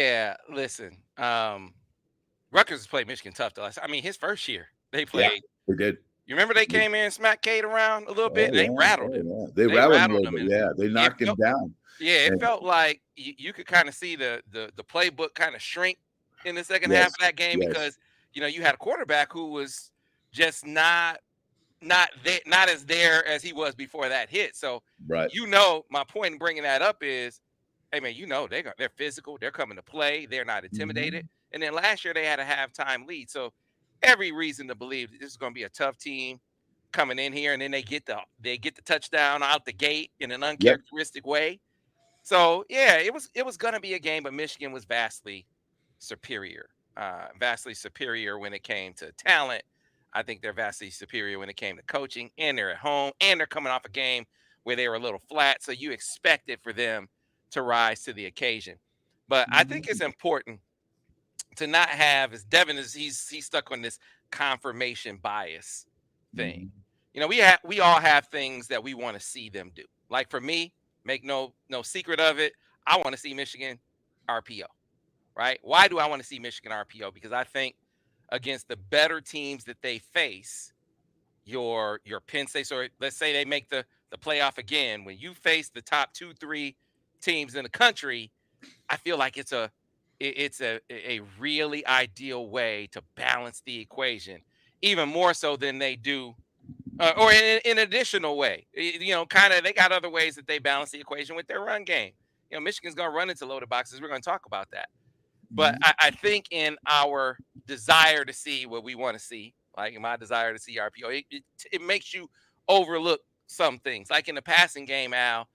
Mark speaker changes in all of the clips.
Speaker 1: Yeah, listen. Rutgers has played Michigan tough the last. I mean, his first year they
Speaker 2: Yeah,
Speaker 1: played.
Speaker 2: we did.
Speaker 1: You remember they
Speaker 2: We
Speaker 1: came in and smacked Cade around a little bit,
Speaker 2: Oh,
Speaker 1: and they
Speaker 2: yeah.
Speaker 1: rattled
Speaker 2: Oh,
Speaker 1: him.
Speaker 2: yeah. They
Speaker 1: They
Speaker 2: rattled him a
Speaker 1: rattled
Speaker 2: little
Speaker 1: him,
Speaker 2: bit.
Speaker 1: and
Speaker 2: Yeah, they
Speaker 1: it
Speaker 2: knocked him
Speaker 1: felt
Speaker 2: down.
Speaker 1: yeah, it
Speaker 2: And
Speaker 1: felt like you could kind of see the playbook kind of shrink in the second half of
Speaker 2: yes,
Speaker 1: that game
Speaker 2: yes,
Speaker 1: because you had a quarterback who was just not as there as he was before that hit. So
Speaker 2: right.
Speaker 1: my point in bringing that up is, hey man, they're physical, they're coming to play, they're not intimidated.
Speaker 2: Mhm.
Speaker 1: And then last year they had a halftime lead, so every reason to believe that this is going to be a tough team coming in here, and then they get the touchdown out the gate in an
Speaker 2: Yep.
Speaker 1: uncharacteristic way. So yeah, it was going to be a game, but Michigan was vastly superior when it came to talent. I think they're vastly superior when it came to coaching, and they're at home, and they're coming off a game where they were a little flat. So you expected for them to rise to the occasion. But I think it's
Speaker 2: Mhm.
Speaker 1: important to not have, as Devin is, he's stuck on this confirmation bias thing.
Speaker 2: Mhm.
Speaker 1: We all have things that we want to see them do. Like for me, make no secret of it, I want to see Michigan RPO, right? Why do I want to see Michigan RPO? Because I think against the better teams that they face, your Penn State, so let's say they make the playoff again, when you face the top 2 3 teams in the country, I feel like it's a really ideal way to balance the equation, even more so than they do, or in an additional way. Kind of they got other ways that they balance the equation with their run game. Michigan's going to run into loaded boxes. We're going to talk about that. But
Speaker 2: Mhm.
Speaker 1: I think in our desire to see what we want to see, like in my desire to see RPO, it makes you overlook some things. Like in the passing game, Al,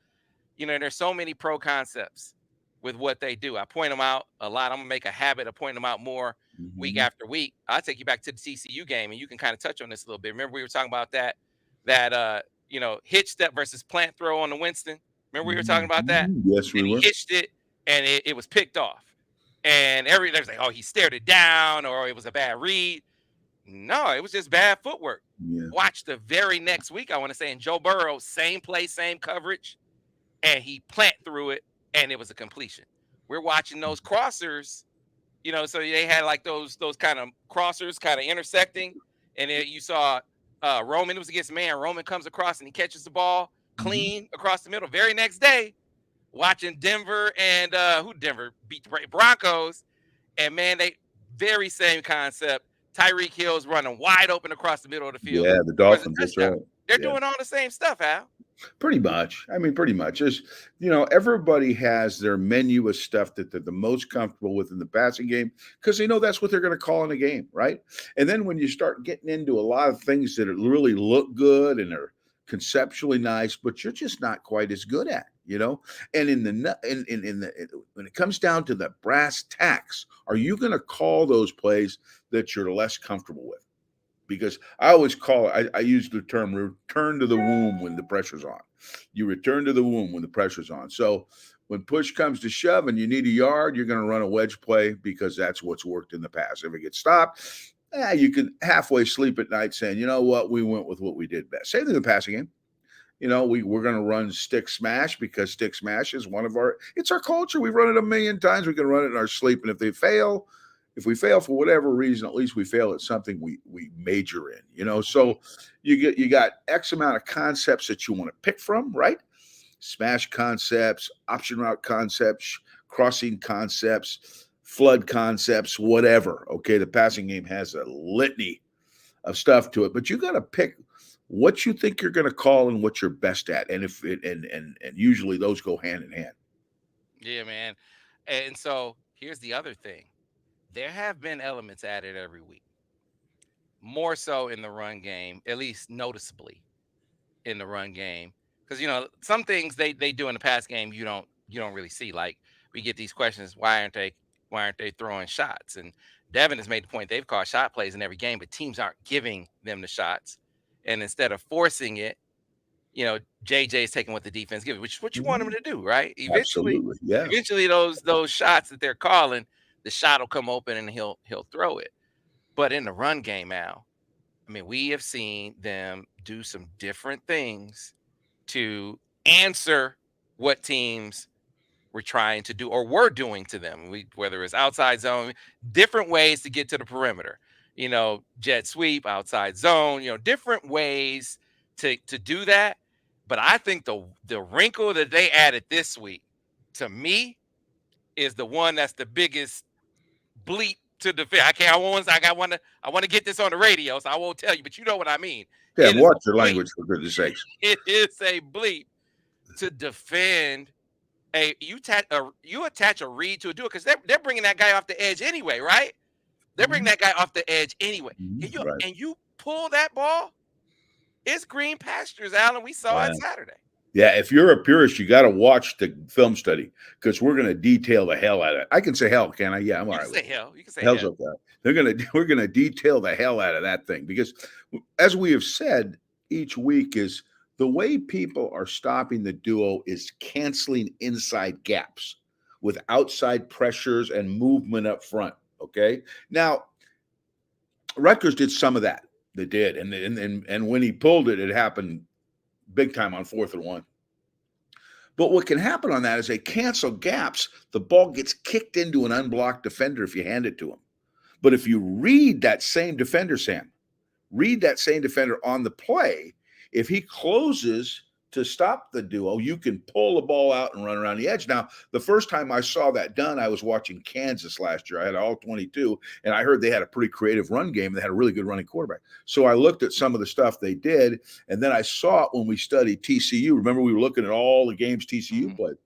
Speaker 1: there's so many pro concepts with what they do. I point them out a lot. I'm gonna make a habit of pointing them out more week
Speaker 2: Mhm.
Speaker 1: after week. I'll take you back to the TCU game, and you can kind of touch on this a little bit. Remember we were talking about that hitch step versus plant throw on the Winston. Remember we were talking about that,
Speaker 2: Mhm. Yes, we
Speaker 1: and he
Speaker 2: were.
Speaker 1: hitched it, and it was picked off, and everybody's like, oh, he stared it down, or it was a bad read. No, it was just bad footwork.
Speaker 2: Yeah.
Speaker 1: Watch the very next week, I want to say, in Joe Burrow, same play, same coverage, and he plant through it, and it was a completion. We're watching those crossers, so they had like those kind of crossers kind of intersecting, and then you saw Roman. It was against man. Roman comes across and he catches the ball
Speaker 2: Mhm.
Speaker 1: clean across the middle. Very next day, watching Denver and who Denver beat the Broncos, and man, they very same concept. Tyreek Hill's running wide open across the middle of the field,
Speaker 2: Yeah, the
Speaker 1: scores a
Speaker 2: Dolphins, that's
Speaker 1: touchdown.
Speaker 2: right.
Speaker 1: They're
Speaker 2: Yeah.
Speaker 1: doing all the same stuff, Al.
Speaker 2: Pretty much. I mean, pretty much. There's, everybody has their menu of stuff that they're the most comfortable with in the passing game because they know that's what they're going to call in a game, right? And then when you start getting into a lot of things that really look good and are conceptually nice, but you're just not quite as good at. And in the when it comes down to the brass tacks, are you going to call those plays that you're less comfortable with? Because I always call it, I use the term return to the womb when the pressure's on. You return to the womb when the pressure's on. So when push comes to shove and you need a yard, you're going to run a wedge play because that's what's worked in the past. If it gets stopped, you can halfway sleep at night saying, you know what, we went with what we did best. Same thing in the passing game. We're going to run stick smash because stick smash is it's our culture. We've run it a million times. We can run it in our sleep. And if we fail for whatever reason, at least we fail at something we major in.
Speaker 1: Mhm.
Speaker 2: So you got X amount of concepts that you want to pick from, right? Smash concepts, option route concepts, crossing concepts, flood concepts, whatever. Okay. The passing game has a litany of stuff to it, but you got to pick what you think you're going to call and what you're best at, and if it, and usually those go hand in hand.
Speaker 1: Yeah, man. And so here's the other thing. There have been elements added every week, more so in the run game, at least noticeably in the run game. Because some things they do in the pass game you don't really see. Like we get these questions, why aren't they throwing shots? And Devin has made the point they've called shot plays in every game, but teams aren't giving them the shots. And instead of forcing it, JJ is taking what the defense gives, which is what you want him
Speaker 2: Mhm.
Speaker 1: to do, right? Eventually,
Speaker 2: Absolutely, yeah.
Speaker 1: eventually those shots that they're calling, the shot will come open and he'll throw it. But in the run game, Al, I mean, we have seen them do some different things to answer what teams we're trying to do or we're doing to them. Whether it's outside zone, different ways to get to the perimeter. Jet sweep, outside zone. Different ways to do that. But I think the wrinkle that they added this week, to me, is the one that's the biggest bleep to defend. I want to get this on the radio, so I won't tell you, but you know what I mean.
Speaker 2: Yeah,
Speaker 1: It is
Speaker 2: watch your
Speaker 1: a bleep.
Speaker 2: language, for goodness sakes.
Speaker 1: It is a bleep to defend you attach a read to a duel because they're bringing that guy off the edge anyway, right? They're bringing that guy off the edge anyway, and you
Speaker 2: Right.
Speaker 1: and you pull that ball. It's green pastures, Alan. We saw
Speaker 2: Yeah.
Speaker 1: it Saturday.
Speaker 2: Yeah, if you're a purist, you got to watch the film study because we're going to detail the hell out of it. I can say hell, can I? Yeah, I'm all
Speaker 1: You
Speaker 2: right
Speaker 1: can
Speaker 2: with
Speaker 1: say
Speaker 2: it.
Speaker 1: hell. You can say
Speaker 2: Hell's
Speaker 1: hell.
Speaker 2: okay. We're gonna detail the hell out of that thing because, as we have said each week, is the way people are stopping the duo is canceling inside gaps with outside pressures and movement up front. Okay, now Rutgers did some of that. They did, and when he pulled it, it happened big time on 4th and 1. But what can happen on that is they cancel gaps. The ball gets kicked into an unblocked defender if you hand it to him. But if you read that same defender, Sam, read that same defender on the play, if he closes to stop the duo, you can pull the ball out and run around the edge. Now, the first time I saw that done, I was watching Kansas last year. I had all 22, and I heard they had a pretty creative run game. They had a really good running quarterback. So I looked at some of the stuff they did, and then I saw it when we studied TCU. Remember, we were looking at all the games TCU played.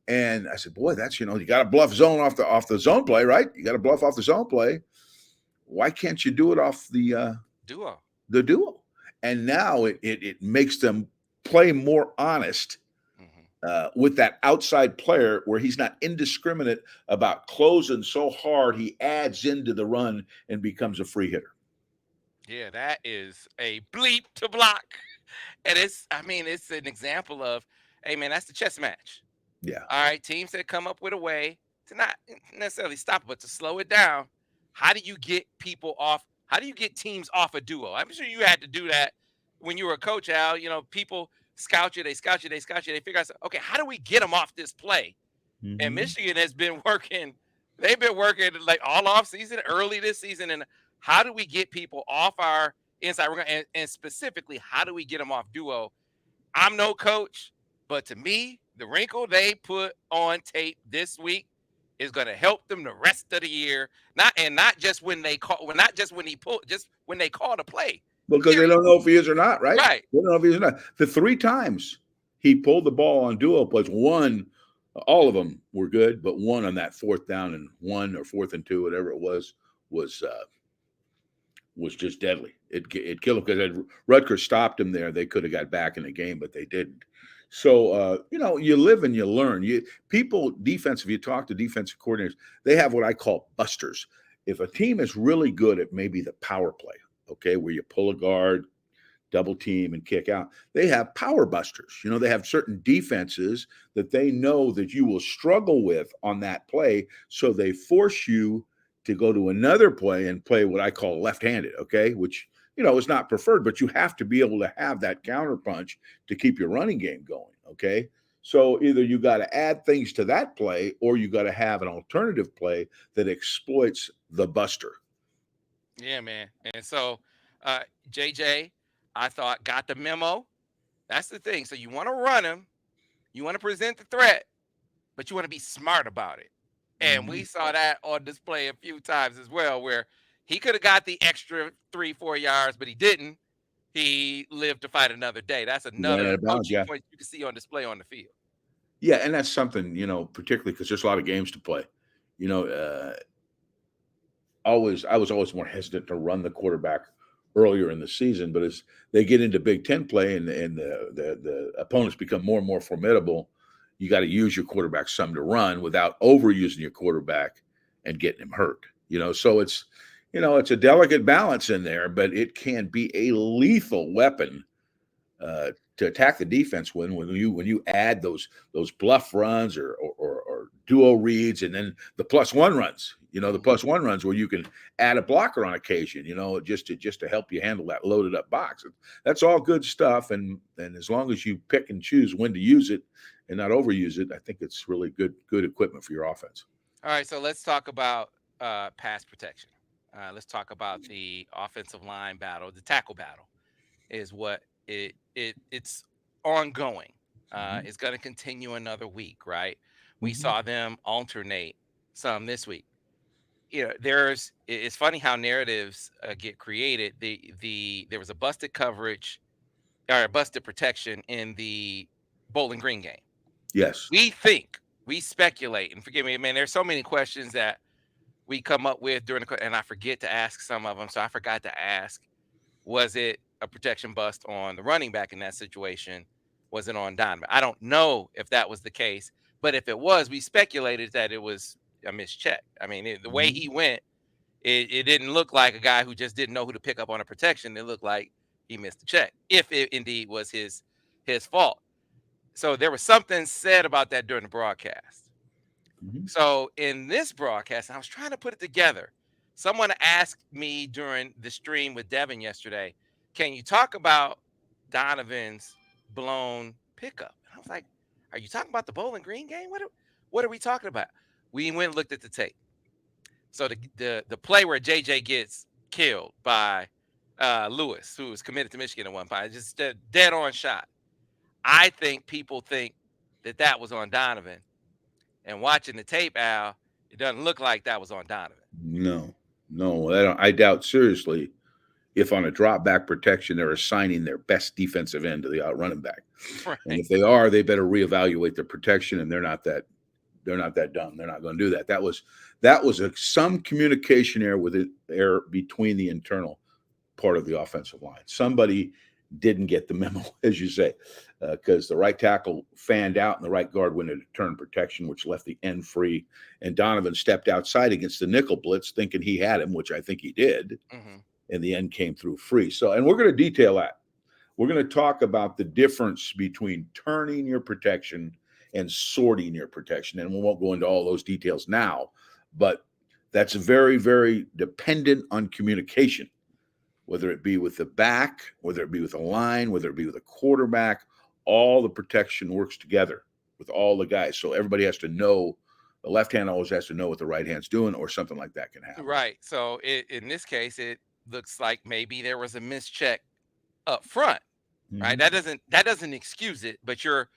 Speaker 2: And I said, boy, that's, you got to bluff zone off the zone play, right? You got to bluff off the zone play. Why can't you do it off the duo? And now it makes them play more honest with that outside player where he's not indiscriminate about closing so hard he adds into the run and becomes a free hitter.
Speaker 1: Yeah, that is a bleep to block. And it's an example of, hey, man, that's the chess match.
Speaker 2: Yeah.
Speaker 1: All right, teams that come up with a way to not necessarily stop it, but to slow it down. How do you get people off? How do you get teams off a duo? I'm sure you had to do that when you were a coach, Al. People scout you, they figure out, okay, how do we get them off this play? And Michigan has been working. They've been working like all off season, early this season, and how do we get people off our inside? And specifically, how do we get them off duo? I'm no coach, but to me, the wrinkle they put on tape this week is going to help them the rest of the year. Not just when they call, not just when he pulled, just when they call the play.
Speaker 2: Because they don't know if he is or not, right?
Speaker 1: Right.
Speaker 2: They don't know if he is or not. The 3 times he pulled the ball on duo plays, one, all of them were good, but one on that 4th down and 1 or 4th and 2, whatever it was just deadly. It killed him because Rutgers stopped him there. They could have got back in the game, but they didn't. So, you live and you learn. You talk to defensive coordinators, they have what I call busters. If a team is really good at maybe the power play, okay, where you pull a guard, double team, and kick out, they have power busters. They have certain defenses that they know that you will struggle with on that play. So they force you to go to another play and play what I call left-handed, okay, which is not preferred, but you have to be able to have that counter punch to keep your running game going, okay? So either you got to add things to that play or you got to have an alternative play that exploits the buster.
Speaker 1: Yeah, man. And so JJ, I thought, got the memo. That's the thing. So you want to run him, you want to present the threat, but you want to be smart about it. And we saw that on display a few times as well, where he could have got the extra 3-4 yards, but he didn't. He lived to fight another day. That's another coaching point you can see on display on the field.
Speaker 2: Yeah, and that's something, particularly because there's a lot of games to play. I was always more hesitant to run the quarterback earlier in the season, but as they get into Big Ten play and the opponents become more and more formidable, you got to use your quarterback some to run without overusing your quarterback and getting him hurt. So it's a delicate balance in there, but it can be a lethal weapon to attack the defense when you add those bluff runs or duo reads, and then the +1 runs. The +1 runs where you can add a blocker on occasion. Just to help you handle that loaded up box. That's all good stuff, and as long as you pick and choose when to use it and not overuse it, I think it's really good equipment for your offense.
Speaker 1: All right, so let's talk about pass protection. Let's talk about the offensive line battle. The tackle battle is what it's ongoing.
Speaker 2: Mhm.
Speaker 1: It's going to continue another week, right? We
Speaker 2: Mhm.
Speaker 1: saw them alternate some this week. It's funny how narratives get created. There was a busted coverage or a busted protection in the Bowling Green game.
Speaker 2: Yes.
Speaker 1: We speculate, and forgive me, man. There's so many questions that we come up with and I forget to ask some of them. So I forgot to ask: was it a protection bust on the running back in that situation? Was it on Donovan? I don't know if that was the case, but if it was, we speculated that it was a mischeck. I mean, the way
Speaker 2: Mhm.
Speaker 1: he went, it didn't look like a guy who just didn't know who to pick up on a protection. It looked like he missed the check, if it indeed was his fault. So there was something said about that during the broadcast.
Speaker 2: Mhm.
Speaker 1: So in this broadcast, I was trying to put it together. Someone asked me during the stream with Devin yesterday, can you talk about Donovan's blown pickup? And I was like, are you talking about the Bowling Green game? What are we talking about? We went and looked at the tape. So the play where JJ gets killed by Lewis, who was committed to Michigan at one point, just a dead on shot. I think people think that was on Donovan, and watching the tape, Al, it doesn't look like that was on Donovan.
Speaker 2: No, no, I doubt seriously if on a drop back protection they're assigning their best defensive end to the out running back, and
Speaker 1: Right.
Speaker 2: if they are, they better reevaluate their protection. And they're not that dumb. They're not going to do that. That was some communication error with it error between the internal part of the offensive line. Somebody didn't get the memo, as you say, because the right tackle fanned out and the right guard went into turn protection, which left the end free. And Donovan stepped outside against the nickel blitz, thinking he had him, which I think he did,
Speaker 1: Hmm.
Speaker 2: and the end came through free. So, and we're going to detail that. We're going to talk about the difference between turning your protection and sorting your protection. And we won't go into all those details now, but that's very, very dependent on communication, whether it be with the back, whether it be with a line, whether it be with a quarterback. All the protection works together with all the guys. So everybody has to know, the left hand always has to know what the right hand's doing, or something like that can happen.
Speaker 1: Right. So in this case, it looks like maybe there was a mischeck up front. Right.
Speaker 2: Mm-hmm.
Speaker 1: That doesn't excuse it, but you're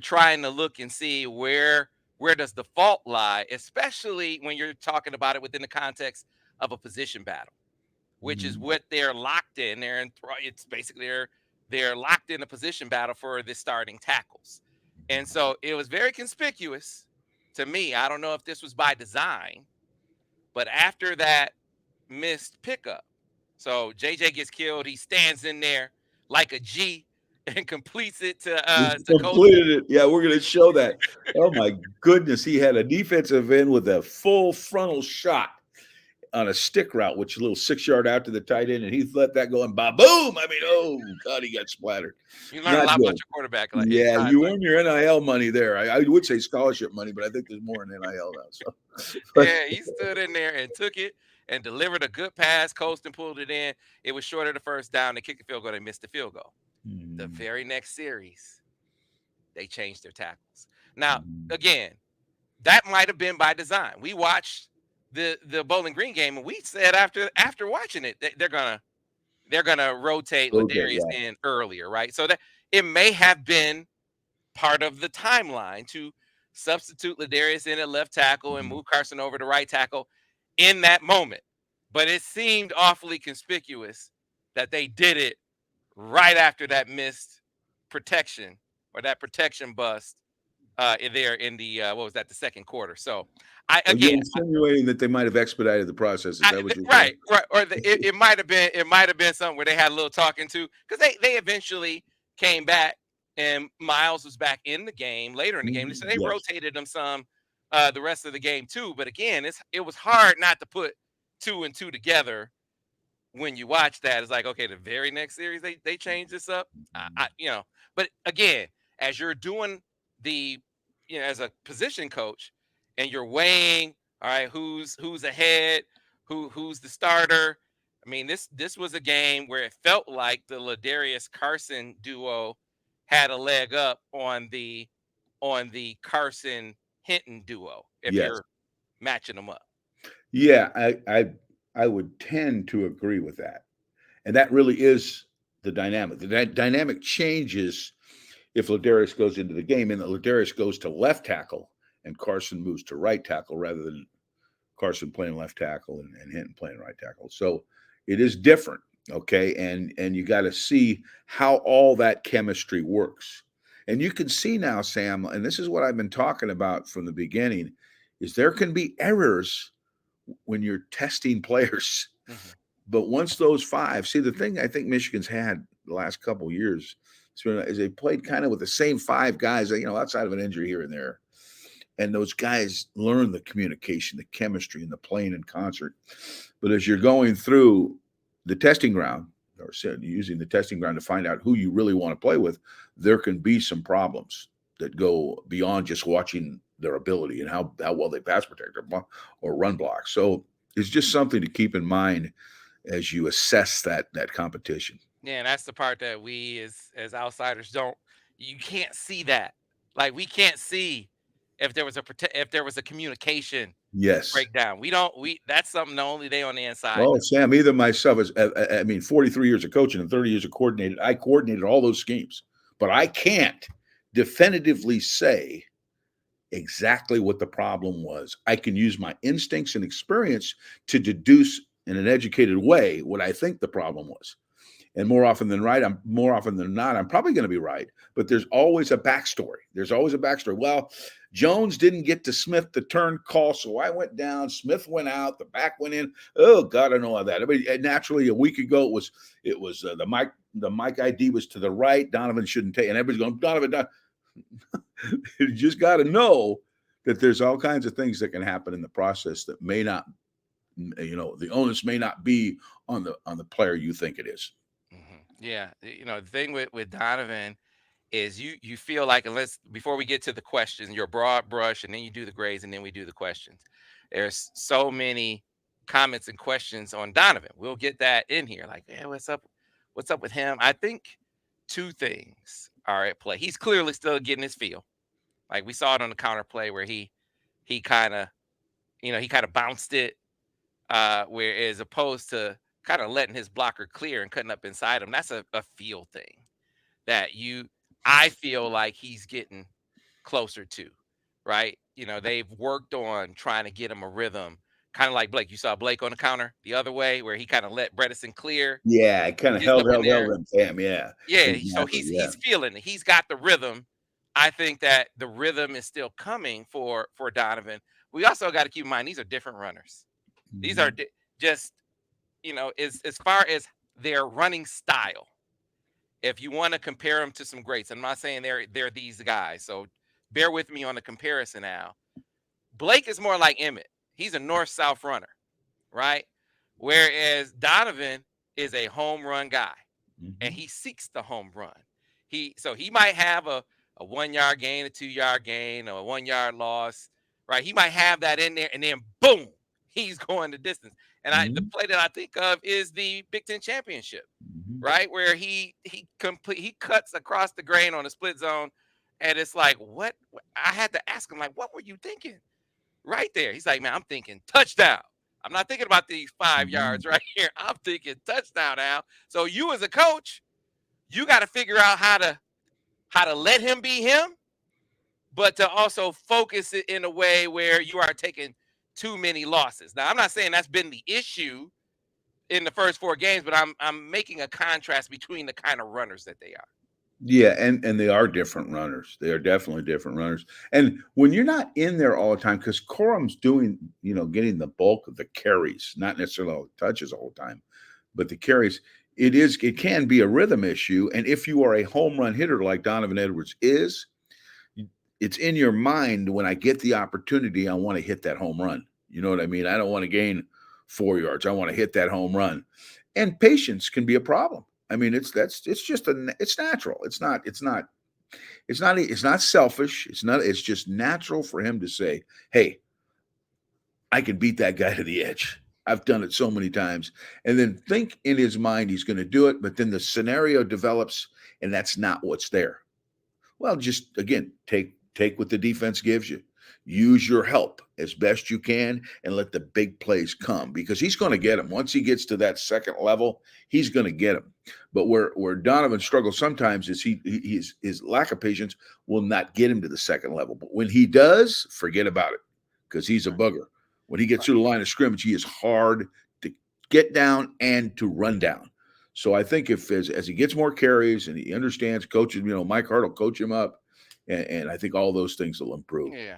Speaker 1: trying to look and see where does the fault lie, especially when you're talking about it within the context of a position battle, which is
Speaker 2: Mm-hmm.
Speaker 1: what they're locked in. It's basically they're locked in a position battle for the starting tackles. And so it was very conspicuous to me. I don't know if this was by design, but after that missed pickup, so JJ gets killed. He stands in there like a G and completes it
Speaker 2: Just
Speaker 1: to Coach.
Speaker 2: completed it. Yeah, we're going to show that. Oh my goodness, he had a defensive end with a full frontal shot on a stick route, which is a little 6 yard out to the tight end, and he let that go and ba boom. I mean, oh God, he got splattered.
Speaker 1: You learn a
Speaker 2: Not
Speaker 1: lot about
Speaker 2: good.
Speaker 1: your quarterback like in
Speaker 2: Yeah,
Speaker 1: times
Speaker 2: you
Speaker 1: like
Speaker 2: earn your NIL money there. I would say scholarship money, but I think there's more in NIL now. So, but
Speaker 1: yeah, he stood in there and took it and delivered a good pass, coast and pulled it in. It was short of the first down. They kicked the field goal. They missed the field goal. The
Speaker 2: mm,
Speaker 1: very next series, they changed their tackles. Now,
Speaker 2: mm,
Speaker 1: again, that might have been by design. We watched the Bowling Green game, and we said after watching it, they're gonna rotate
Speaker 2: okay,
Speaker 1: Ladarius
Speaker 2: yeah.
Speaker 1: in earlier, right? So that it may have been part of the timeline to substitute Ladarius in at left tackle and
Speaker 2: Mhm.
Speaker 1: move Carson over to right tackle in that moment. But it seemed awfully conspicuous that they did it right after that missed protection or that protection bust there in the what was that, the second quarter. So I
Speaker 2: Are you
Speaker 1: again
Speaker 2: insinuating that they might have expedited the process? Is that what you're saying?
Speaker 1: right, or it might have been something where they had a little talking to, because they eventually came back and Miles was back in the game later in the game,
Speaker 2: Mhm.
Speaker 1: so they
Speaker 2: Yes.
Speaker 1: rotated them some the rest of the game too. But again, it was hard not to put two and two together when you watch that. It's like, okay, the very next series they changed this up. But again, as you're doing the as a position coach and you're weighing, all right, who's ahead, who's the starter. I mean, this was a game where it felt like the Ladarius Carson duo had a leg up on the on the Carson Hinton duo if
Speaker 2: Yes.
Speaker 1: you're matching them up.
Speaker 2: Yeah, I would tend to agree with that. And that really is the dynamic. The dynamic changes if Ladarius goes into the game and Ladarius goes to left tackle and Carson moves to right tackle rather than Carson playing left tackle and Hinton playing right tackle. So it is different, okay? And you got to see how all that chemistry works. And you can see now, Sam, and this is what I've been talking about from the beginning, is there can be errors when you're testing players.
Speaker 1: Mm-hmm.
Speaker 2: But once those five, see the thing I think Michigan's had the last couple of years is they played kind of with the same five guys, outside of an injury here and there. And those guys learn the communication, the chemistry, and the playing in concert. But as you're going through the testing ground, or using the testing ground to find out who you really want to play with, there can be some problems that go beyond just watching their ability and how well they pass protect or run block. So it's just something to keep in mind as you assess that competition.
Speaker 1: Yeah, and that's the part that we as outsiders don't. You can't see that. Like we can't see if there was if there was a communication
Speaker 2: Yes.
Speaker 1: breakdown. We don't. We That's something only they on the inside
Speaker 2: Well,
Speaker 1: know.
Speaker 2: Sam, either myself as I mean, 43 years of coaching and 30 years of coordinated, I coordinated all those schemes, but I can't definitively say exactly what the problem was. I can use my instincts and experience to deduce in an educated way what I think the problem was. And more often than not, I'm probably going to be right. But there's always a backstory. There's always a backstory. Well, Jones didn't get to Smith the turn call, so I went down. Smith went out. The back went in. Oh God, I know all that. I mean, naturally, a week ago it was the Mike ID was to the right. Donovan shouldn't take, and everybody's going Donovan. You just got to know that there's all kinds of things that can happen in the process that may not, the onus may not be on the player you think it is.
Speaker 1: Yeah, the thing with Donovan is you feel like, unless before we get to the questions, your broad brush, and then you do the grades, and then we do the questions. There's so many comments and questions on Donovan. We'll get that in here. Like, yeah, what's up? What's up with him? I think two things are at play. He's clearly still getting his feel. Like we saw it on the counter play where he kind of he kind of bounced it, where as opposed to kind of letting his blocker clear and cutting up inside him. That's a feel thing that I feel like he's getting closer to, right? They've worked on trying to get him a rhythm, kind of like Blake. You saw Blake on the counter the other way where he kind of let Bredesen clear,
Speaker 2: Yeah, it kind of
Speaker 1: gets up in there.
Speaker 2: held Sam. Yeah,
Speaker 1: Yeah, so
Speaker 2: exactly. Yeah.
Speaker 1: he's feeling it. He's got the rhythm. I think that the rhythm is still coming for Donovan. We also got to keep in mind these are different runners. These are
Speaker 2: Mhm.
Speaker 1: just as far as their running style. If you want to compare them to some greats, I'm not saying they're these guys. So bear with me on the comparison now. Blake is more like Emmett. He's a north-south runner, right? Whereas Donovan is a home run guy, and
Speaker 2: Mhm.
Speaker 1: he seeks the home run. He might have a 1 yard gain, a 2 yard gain, or a 1 yard loss, right? He might have that in there, and then boom, he's going the distance. And the
Speaker 2: Mhm.
Speaker 1: play that I think of is the Big Ten championship,
Speaker 2: Mhm.
Speaker 1: right? Where he cuts across the grain on a split zone, and it's like, what? I had to ask him, like, what were you thinking right there? He's like, man, I'm thinking touchdown. I'm not thinking about these 5 yards
Speaker 2: Mhm.
Speaker 1: right here. I'm thinking touchdown now. So you as a coach, you got to figure out how to let him be him, but to also focus it in a way where you are taking too many losses. Now, I'm not saying that's been the issue in the first 4 games, but I'm making a contrast between the kind of runners that they are.
Speaker 2: Yeah, and they are different runners. They are definitely different runners. And when you're not in there all the time, because Corum's doing, getting the bulk of the carries, not necessarily all the touches all the time, but the carries, it can be a rhythm issue. And if you are a home run hitter like Donovan Edwards is, it's in your mind when I get the opportunity, I want to hit that home run. You know what I mean? I don't want to gain 4 yards. I want to hit that home run. And patience can be a problem. I mean, it's natural. It's not selfish. It's just natural for him to say, "Hey, I can beat that guy to the edge. I've done it so many times." And then think in his mind he's going to do it, but then the scenario develops and that's not what's there. Well, just again, take Take what the defense gives you. Use your help as best you can and let the big plays come, because he's going to get them. Once he gets to that second level, he's going to get them. But where Donovan struggles sometimes is his lack of patience will not get him to the second level. But when he does, forget about it, because he's a bugger. When he gets through the line of scrimmage, he is hard to get down and to run down. So I think if as he gets more carries and he understands coaches, Mike Hart will coach him up, and I think all those things will improve.
Speaker 1: Yeah.